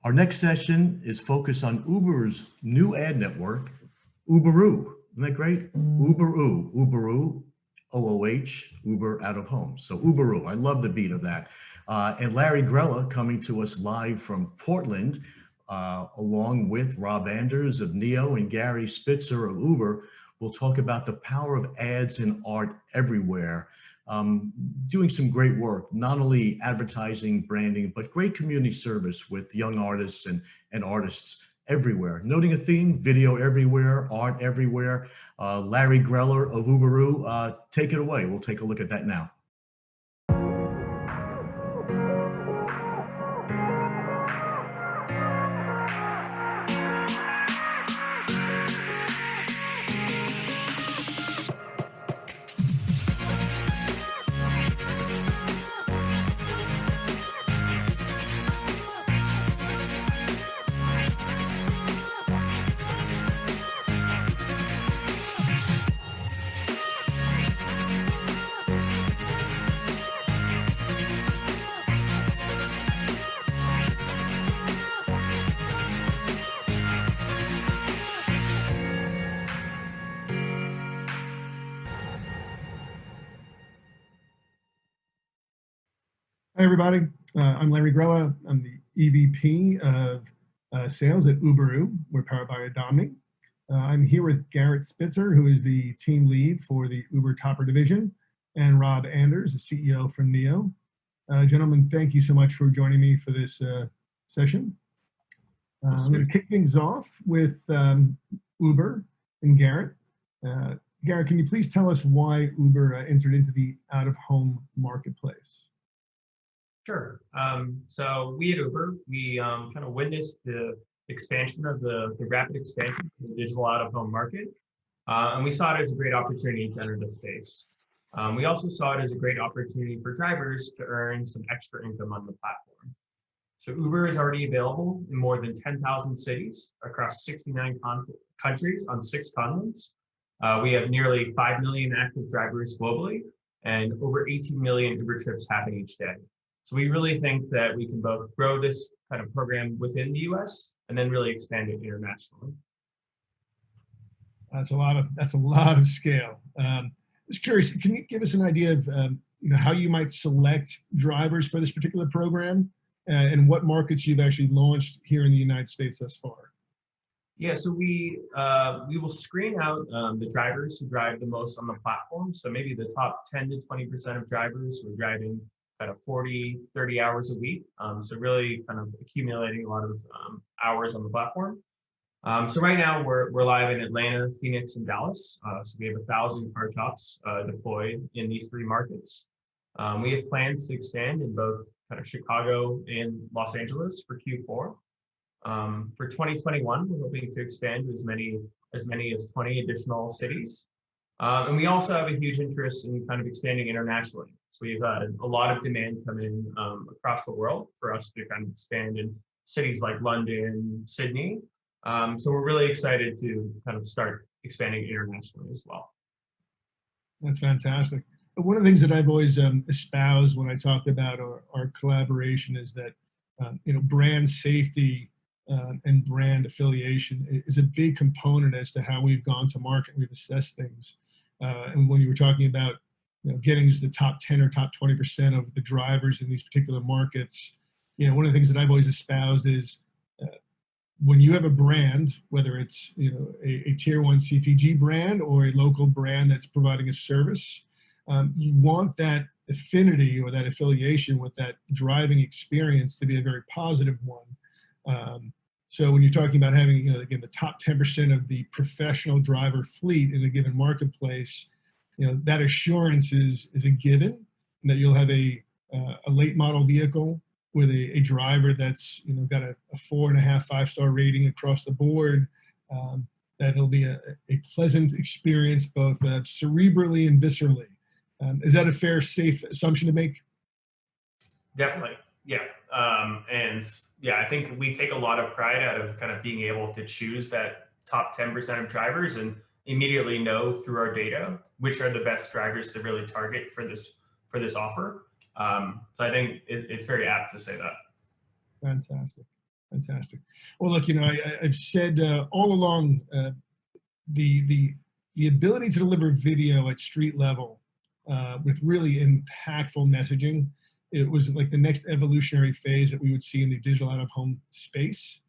Our next session is focused on Uber's new ad network, Uberoo. Isn't that great? Uberoo, Uberoo, OOH, Uber out of home. So Uberoo, I love the beat of that. And Larry Grella coming to us live from Portland, along with Rob Anders of Niio and Gary Spitzer of Uber. We'll talk about the power of ads and art everywhere. Doing some great work, not only advertising, branding, but great community service with young artists and artists everywhere. Noting a theme, video everywhere, art everywhere. Larry Greller of Uberoo, take it away. We'll take a look at that now. Hi, everybody. I'm Larry Grella. I'm the EVP of Sales at Uberoo. We're powered by Adomni. I'm here with Garrett Spitzer, who is the team lead for the Uber Topper division, and Rob Anders, the CEO from Niio. Gentlemen, thank you so much for joining me for this session. I'm going to kick things off with Uber and Garrett. Garrett, can you please tell us why Uber entered into the out-of-home marketplace? Sure. So we at Uber, we kind of witnessed the expansion of the rapid expansion of the digital out-of-home market. And we saw it as a great opportunity to enter the space. We also saw it as a great opportunity for drivers to earn some extra income on the platform. So Uber is already available in more than 10,000 cities across 69 countries on 6 continents. We have nearly 5 million active drivers globally and over 18 million Uber trips happen each day. So we really think that we can both grow this kind of program within the US and then really expand it internationally. That's a lot of scale. Just curious, can you give us an idea of how you might select drivers for this particular program and what markets you've actually launched here in the United States thus far? Yeah, so we will screen out the drivers who drive the most on the platform. So maybe the top 10 to 20% of drivers who are driving kind of 40, 30 hours a week. So really kind of accumulating a lot of hours on the platform. So right now we're live in Atlanta, Phoenix, and Dallas. So we have 1,000 car tops deployed in these 3 markets. We have plans to expand in both kind of Chicago and Los Angeles for Q4. For 2021, we're hoping to expand to as many as 20 additional cities. And we also have a huge interest in kind of expanding internationally. So we've had a lot of demand come in across the world for us to kind of expand in cities like London, Sydney. So we're really excited to kind of start expanding internationally as well. That's fantastic. One of the things that I've always espoused when I talk about our collaboration is that brand safety and brand affiliation is a big component as to how we've gone to market. We've assessed things. And when you were talking about getting to the top 10 or top 20% of the drivers in these particular markets, one of the things that I've always espoused is when you have a brand, whether it's a tier 1 CPG brand or a local brand that's providing a service, you want that affinity or that affiliation with that driving experience to be a very positive one. So when you're talking about having, again, the top 10% of the professional driver fleet in a given marketplace, that assurance is a given, and that you'll have a late model vehicle with a driver that's got a 4.5, 5-star rating across the board. That it'll be a pleasant experience both cerebrally and viscerally. Is that a fair, safe assumption to make? Definitely, yeah. And yeah, I think we take a lot of pride out of kind of being able to choose that top 10% of drivers and immediately know through our data which are the best drivers to really target for this offer. So I think it's very apt to say that. Fantastic. Fantastic. Well, look, I've said all along, the ability to deliver video at street level with really impactful messaging, it was like the next evolutionary phase that we would see in the digital out-of-home space.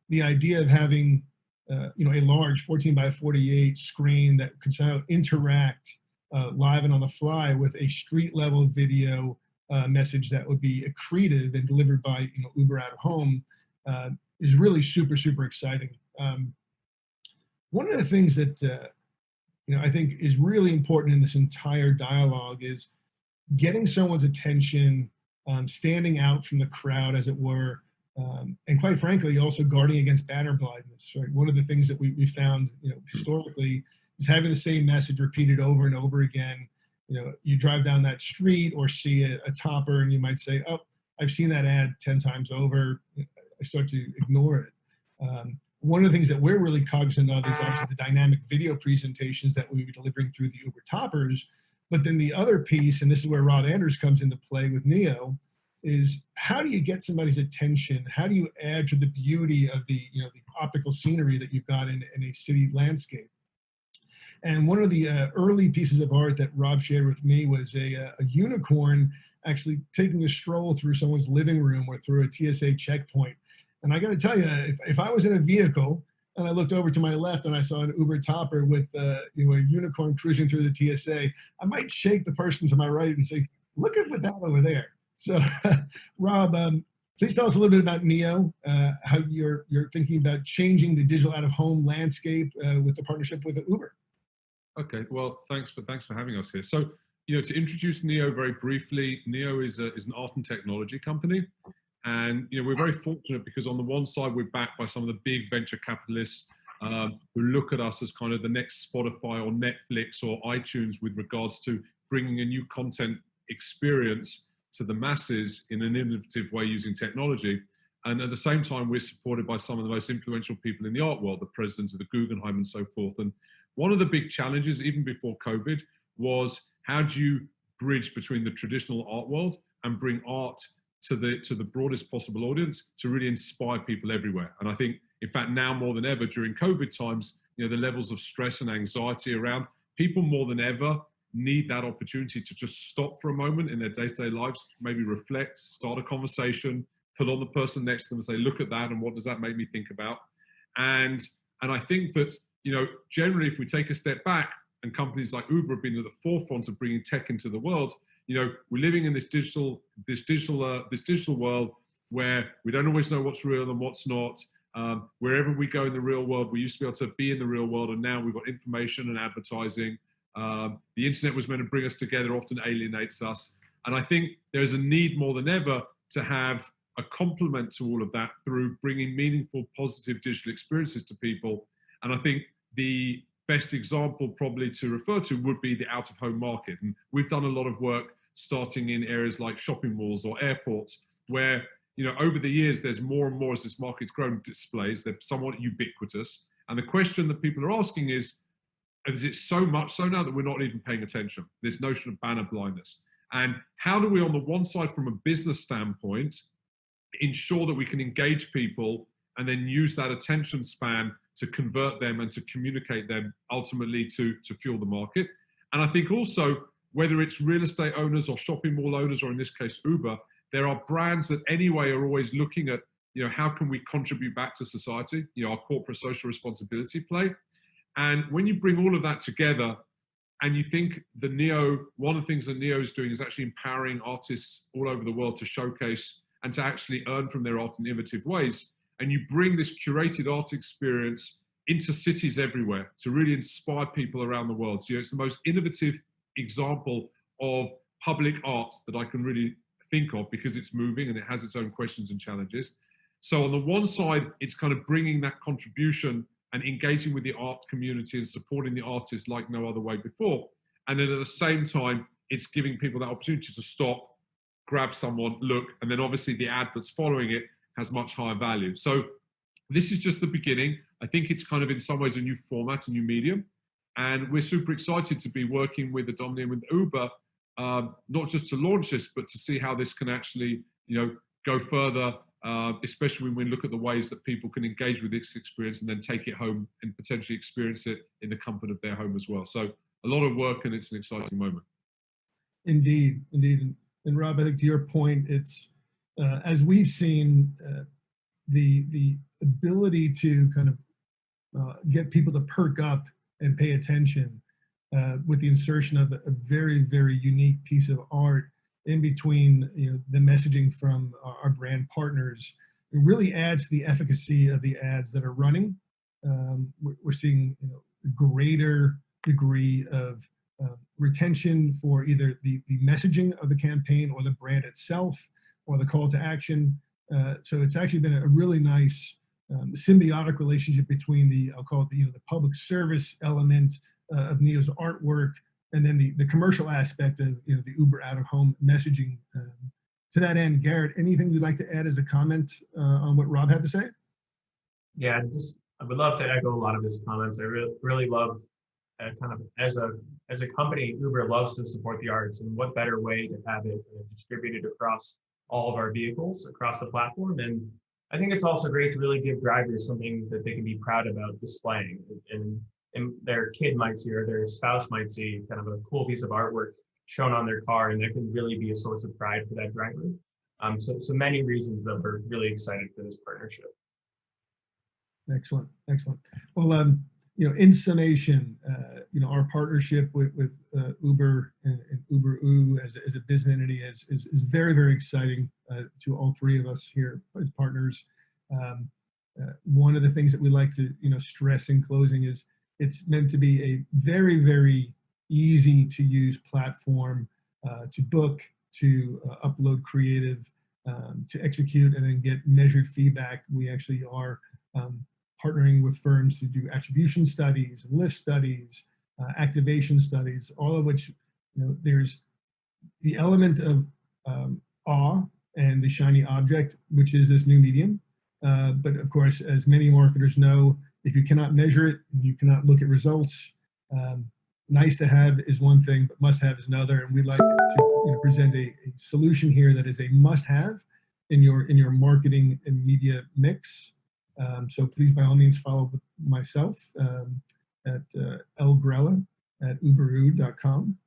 The idea of having a large 14 by 48 screen that could somehow interact live and on the fly with a street level video message that would be accretive and delivered by Uber out of home is really super, super exciting. One of the things that I think is really important in this entire dialogue is getting someone's attention, standing out from the crowd, as it were, and quite frankly, also guarding against banner blindness. Right? One of the things that we found, historically, is having the same message repeated over and over again. You drive down that street or see a topper, and you might say, "Oh, I've seen that ad 10 times over." I start to ignore it. One of the things that we're really cognizant of is obviously the dynamic video presentations that we were delivering through the Uber toppers. But then the other piece, and this is where Rob Anders comes into play with Niio, is how do you get somebody's attention? How do you add to the beauty of the optical scenery that you've got in a city landscape? And one of the early pieces of art that Rob shared with me was a unicorn actually taking a stroll through someone's living room or through a TSA checkpoint. And I got to tell you, if I was in a vehicle and I looked over to my left and I saw an Uber topper with a unicorn cruising through the TSA, I might shake the person to my right and say, "Look at that over there." So, Rob, please tell us a little bit about Niio, how you're thinking about changing the digital out-of-home landscape with the partnership with Uber. Okay, well, thanks for having us here. So, to introduce Niio very briefly, Niio is an art and technology company. And we're very fortunate because on the one side, we're backed by some of the big venture capitalists who look at us as kind of the next Spotify or Netflix or iTunes with regards to bringing a new content experience to the masses in an innovative way using technology. And at the same time, we're supported by some of the most influential people in the art world, the president of the Guggenheim and so forth. And one of the big challenges, even before COVID, was how do you bridge between the traditional art world and bring art to the broadest possible audience to really inspire people everywhere. And I think, in fact, now more than ever during COVID times, the levels of stress and anxiety around, people more than ever need that opportunity to just stop for a moment in their day-to-day lives, maybe reflect, start a conversation, put on the person next to them and say, "Look at that, and what does that make me think about?" And I think that, generally, if we take a step back, and companies like Uber have been at the forefront of bringing tech into the world, we're living in this digital world where we don't always know what's real and what's not. Wherever we go in the real world, we used to be able to be in the real world, and now we've got information and advertising. The internet was meant to bring us together, often alienates us. And I think there's a need more than ever to have a complement to all of that through bringing meaningful, positive digital experiences to people. And I think the best example probably to refer to would be the out-of-home market. And we've done a lot of work starting in areas like shopping malls or airports, where, over the years, there's more and more as this market's grown, displays, they're somewhat ubiquitous. And the question that people are asking is it so much so now that we're not even paying attention? This notion of banner blindness. And how do we, on the one side, from a business standpoint, ensure that we can engage people and then use that attention span to convert them and to communicate them ultimately to fuel the market? And I think also, whether it's real estate owners or shopping mall owners, or in this case, Uber, there are brands that anyway are always looking at, how can we contribute back to society, our corporate social responsibility play. And when you bring all of that together and you think one of the things that Niio is doing is actually empowering artists all over the world to showcase and to actually earn from their art in innovative ways. And you bring this curated art experience into cities everywhere to really inspire people around the world. So it's the most innovative example of public art that I can really think of, because it's moving and it has its own questions and challenges. So on the one side, it's kind of bringing that contribution and engaging with the art community and supporting the artists like no other way before. And then at the same time, it's giving people that opportunity to stop, grab someone, look, and then obviously the ad that's following it has much higher value. So this is just the beginning. I think it's kind of in some ways a new format, a new medium. And we're super excited to be working with Adomni and with Uber, not just to launch this, but to see how this can actually, go further especially when we look at the ways that people can engage with this experience and then take it home and potentially experience it in the comfort of their home as well. So a lot of work, and it's an exciting moment. Indeed, indeed. And Rob, I think to your point, it's as we've seen the ability to kind of get people to perk up and pay attention with the insertion of a very, very unique piece of art in between, the messaging from our brand partners. It really adds to the efficacy of the ads that are running. We're seeing a greater degree of retention for either the messaging of the campaign or the brand itself or the call to action. So it's actually been a really nice symbiotic relationship between I'll call it the public service element of Niio's artwork, and then the commercial aspect of the Uber out of home messaging. To that end, Garrett, anything you'd like to add as a comment on what Rob had to say? Yeah, I would love to echo a lot of his comments. I really love kind of as a company, Uber loves to support the arts, and what better way to have it distributed across all of our vehicles across the platform. And I think it's also great to really give drivers something that they can be proud about displaying, and their kid might see or their spouse might see kind of a cool piece of artwork shown on their car, and that can really be a source of pride for that driver. So many reasons that we're really excited for this partnership. Excellent, excellent. Well, in summation, our partnership with Uber and Uber as a business entity is very, very exciting to all three of us here as partners. One of the things that we like to stress in closing is it's meant to be a very, very easy to use platform to book, to upload creative, to execute, and then get measured feedback. We actually are partnering with firms to do attribution studies and lift studies, activation studies, all of which, there's the element of awe and the shiny object, which is this new medium. But of course, as many marketers know, if you cannot measure it, you cannot look at results. Nice to have is one thing, but must have is another. And we'd like to present a solution here that is a must have in your marketing and media mix. So please, by all means, follow myself at lgrella@uberoo.com.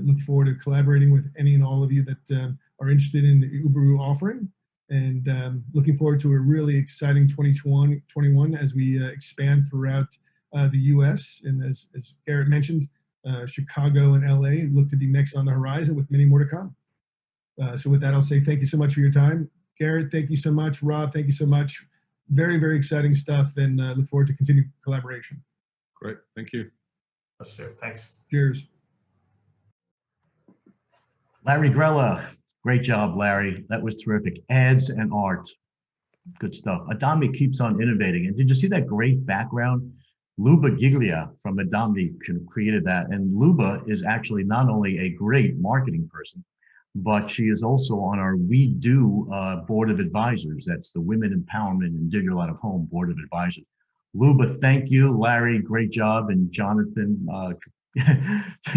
Look forward to collaborating with any and all of you that are interested in the Uberoo offering, and looking forward to a really exciting 2021 as we expand throughout the U.S. And as Garrett mentioned, Chicago and LA look to be next on the horizon, with many more to come. So with that, I'll say thank you so much for your time. Garrett, thank you so much. Rob, thank you so much. Very, very exciting stuff, and look forward to continued collaboration. Great, thank you. Let's do it. Thanks. Cheers. Larry Grella, great job, Larry. That was terrific. Ads and art, good stuff. Adami keeps on innovating. And did you see that great background? Luba Giglia from Adami created that. And Luba is actually not only a great marketing person, but she is also on our We Do Board of Advisors. That's the Women Empowerment and Digital Out of Home Board of Advisors. Luba, thank you. Larry, great job. And Jonathan,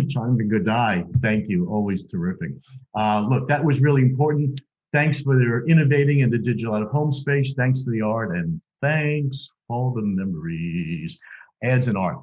Jonathan Godai, thank you. Always terrific. Look, that was really important. Thanks for their innovating in the digital out of home space. Thanks for the art, and thanks for the memories. Ads and art.